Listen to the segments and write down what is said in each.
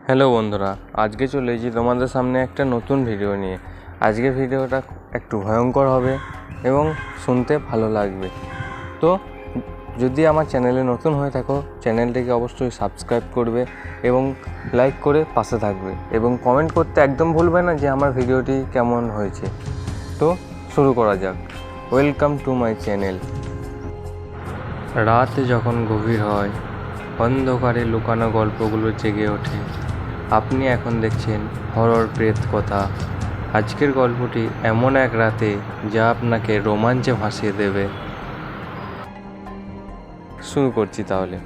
Hello বন্ধুরা, আজকে চলে এসেছি তোমাদের সামনে একটা নতুন ভিডিও নিয়ে। আজকের ভিডিওটা একটু ভয়ঙ্কর হবে এবং শুনতে ভালো লাগবে। তো যদি আমার চ্যানেলে নতুন হয়ে থাকো, চ্যানেলটিকে অবশ্যই সাবস্ক্রাইব করবে এবং লাইক করে পাশে থাকবে এবং কমেন্ট করতে একদম ভুলবে না যে আমার ভিডিওটি কেমন হয়েছে। তো শুরু করা যাক। Welcome to my channel. রাত যখন গভীর হয়, অন্ধকারে লুকানো গল্পগুলো জেগে ওঠে। আপনি এখন দেখছেন হরর প্রেত কথা। আজকের গল্পটি এমন এক রাতে যা আপনাকে রোমাঞ্চে ভাসিয়ে দেবে। শুরু করছি তাহলে।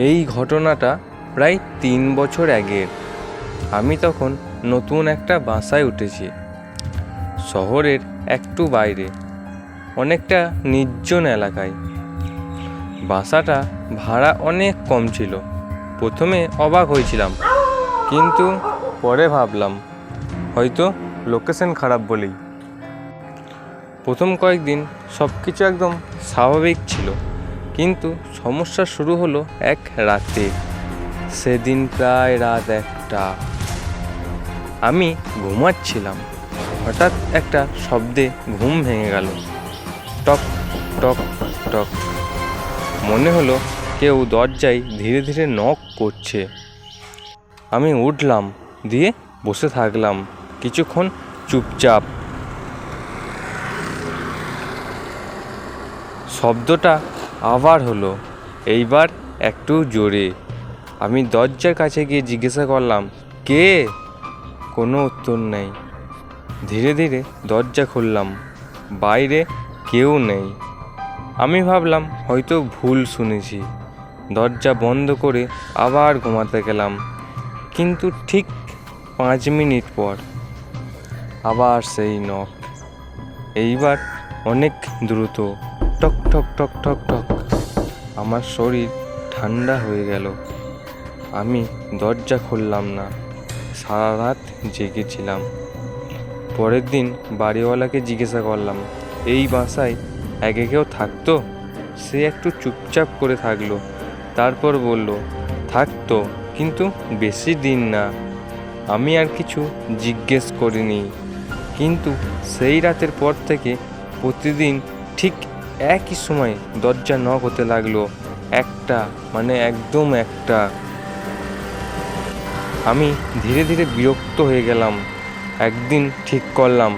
এই ঘটনাটা প্রায় 3 বছর আগের। আমি তখন নতুন একটা বাসায় উঠেছি, শহরের একটু বাইরে, অনেকটা নির্জন এলাকায়। বাসাটা ভাড়া অনেক কম ছিল। প্রথমে অবাক হয়েছিলাম, কিন্তু পরে ভাবলাম হয়তো লোকেশন খারাপ বলেই। প্রথম কয়েকদিন সব কিছু একদম স্বাভাবিক ছিল, কিন্তু সমস্যা শুরু হলো এক রাতে। সেদিন প্রায় রাত 1টা। আমি ঘুমাচ্ছিলাম, হঠাৎ একটা শব্দে ঘুম ভেঙে গেল। টক টক টক। মনে হলো কেউ দরজায় ধীরে ধীরে নক করছে। আমি উঠলাম, দিয়ে বসে থাকলাম কিছুক্ষণ চুপচাপ। শব্দটা আবার হলো, এইবার একটু জোরে। আমি দরজার কাছে গিয়ে জিজ্ঞাসা করলাম, কে? কোনো উত্তর নেই। ধীরে ধীরে দরজা খুললাম, বাইরে কেউ নেই। আমি ভাবলাম হয়তো ভুল শুনেছি। দরজা বন্ধ করে আবার ঘুমাতে গেলাম। কিন্তু ঠিক 5 মিনিট পর আবার সেই নক। এইবার অনেক দ্রুত। টক ঠক ঠক ঠক ঠক। আমার শরীর ঠান্ডা হয়ে গেল। আমি দরজা খুললাম না। সারা রাত জেগেছিলাম। পরের দিন বাড়িওয়ালাকে জিজ্ঞাসা করলাম, এই বাসায় আগে কেউ থাকতো? সে একটু চুপচাপ করে থাকলো, তারপর বলল, থাকতো, কিন্তু বেশি দিন না। আমি আর কিছু জিজ্ঞেস করিনি। কিন্তু সেই রাতের পর থেকে প্রতিদিন ঠিক একই সময় দরজা নক হতে লাগলো। একদম একটা। আমি ধীরে ধীরে বিরক্ত হয়ে গেলাম। একদিন ঠিক করলাম,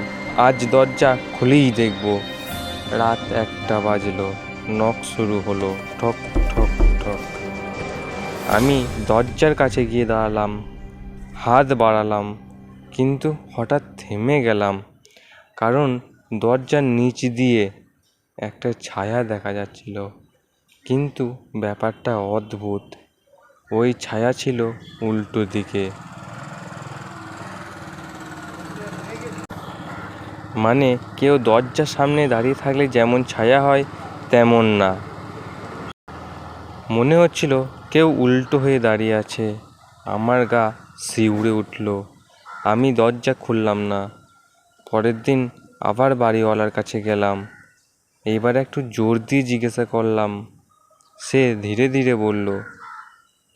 আজ দরজা খুলেই দেখব। রাত 1টা বাজলো, নক শুরু হলো, ঠক ঠক ঠক। আমি দরজার কাছে গিয়ে দাঁড়ালাম, হাত বাড়ালাম, কিন্তু হঠাৎ থেমে গেলাম, কারণ দরজার নিচ দিয়ে একটা ছায়া দেখা যাচ্ছিল। কিন্তু ব্যাপারটা অদ্ভুত, ওই ছায়া ছিল উল্টো দিকে। মানে কেউ দরজার সামনে দাঁড়িয়ে থাকলে যেমন ছায়া হয় তেমন না। মনে হচ্ছিল কেউ উল্টো হয়ে দাঁড়িয়ে আছে। আমার গা শিউরে উঠল। আমি দরজা খুললাম না। পরের দিন আবার বাড়িওয়ালার কাছে গেলাম। এইবার একটু জোর দিয়ে জিজ্ঞাসা করলাম। সে ধীরে ধীরে বলল,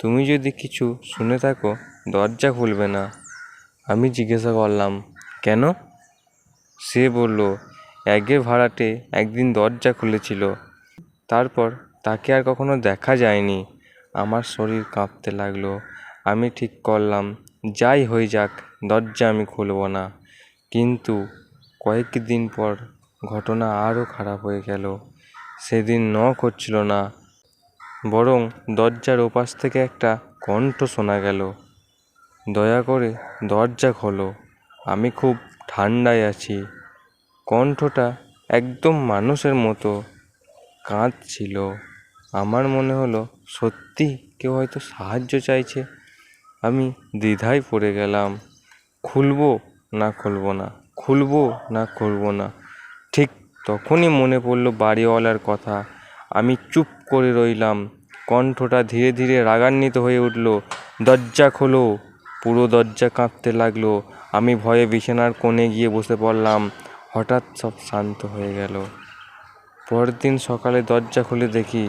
তুমি যদি কিছু শুনে থাকো দরজা খুলবে না। আমি জিজ্ঞাসা করলাম, কেন? সে বলল, আগের ভাড়াটে একদিন দরজা খুলেছিল, তারপর তাকে আর কখনো দেখা যায়নি। আমার শরীর কাঁপতে লাগলো। আমি ঠিক করলাম, যাই হয়ে যাক, দরজা আমি খুলব না। কিন্তু কয়েকদিন পর ঘটনা আরও খারাপ হয়ে গেল। সেদিন নক হচ্ছিল না, বরং দরজার ওপাশ থেকে একটা কণ্ঠ শোনা গেল, দয়া করে দরজা খোলো, আমি খুব ঠান্ডায় আছি। কণ্ঠটা একদম মানুষের মতো, কাঁদছিল। আমার মনে হলো সত্যি কেউ হয়তো সাহায্য চাইছে। আমি দ্বিধায় পড়ে গেলাম, খুলবো না খুলবো না, খুলবো না খুলবো না। ঠিক তখনই মনে পড়লো বাড়িওয়ালার কথা। আমি চুপ করে রইলাম। কণ্ঠটা ধীরে ধীরে রাগান্বিত হয়ে উঠল, দরজা খোলো। পুরো দরজা কাঁপতে লাগলো। আমি ভয়ে বিছানার কোণে গিয়ে বসে পড়লাম। হঠাৎ সব শান্ত হয়ে গেল। পরের দিন সকালে দরজা খুলে দেখি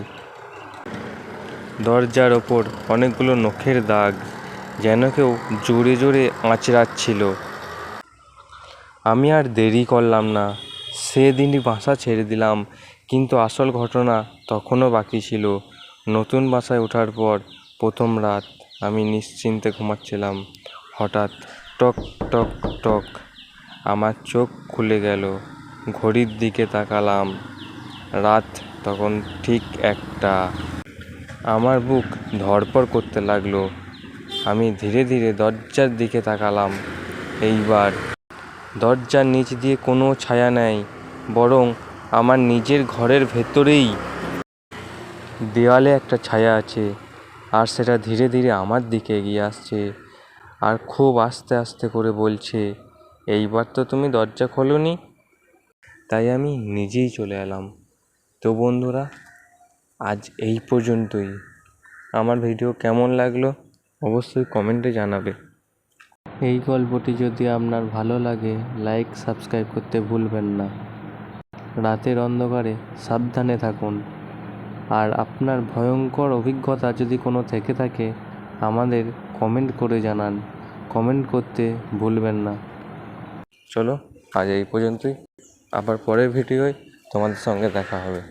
দরজার ওপর অনেকগুলো নখের দাগ। যেন কেউ জোরে জোরে আঁচড়াচ্ছিল। আমি আর দেরি করলাম না, সেদিনই বাসা ছেড়ে দিলাম। কিন্তু আসল ঘটনা তখনও বাকি ছিল। নতুন বাসায় ওঠার পর প্রথম রাত আমি নিশ্চিন্তে ঘুমাচ্ছিলাম। হঠাৎ টক টক টক, আমার চোখ খুলে গেল। ঘড়ির দিকে তাকালাম, রাত তখন ঠিক 1টা। আমার বুক ধড়ফড় করতে লাগলো। আমি ধীরে ধীরে দরজার দিকে তাকালাম। এইবার দরজার নিচ দিয়ে কোনো ছায়া নেই, বরং আমার নিজের ঘরের ভেতরেই দেওয়ালে একটা ছায়া আছে। আর সেটা ধীরে ধীরে আমার দিকে এগিয়ে আসছে, আর খুব আস্তে আস্তে করে বলছে, এইবার তো তুমি দরজা খোলোনি। তাই আমি নিজেই চলে এলাম। তো বন্ধুরা, আজ এই পর্যন্তই। আমার ভিডিও কেমন লাগলো অবশ্যই কমেন্টে জানাবে। এই গল্পটি যদি আপনার ভালো লাগে, লাইক সাবস্ক্রাইব করতে ভুলবেন না। রাতের অন্ধকারে সাবধানে থাকুন। আর আপনার ভয়ঙ্কর অভিজ্ঞতা যদি কোনো থেকে থাকে, আমাদের কমেন্ট করে জানান। কমেন্ট করতে ভুলবেন না। চলো আজ এই পর্যন্তই, আবার পরের ভিডিওয় তোমাদের সঙ্গে দেখা হবে।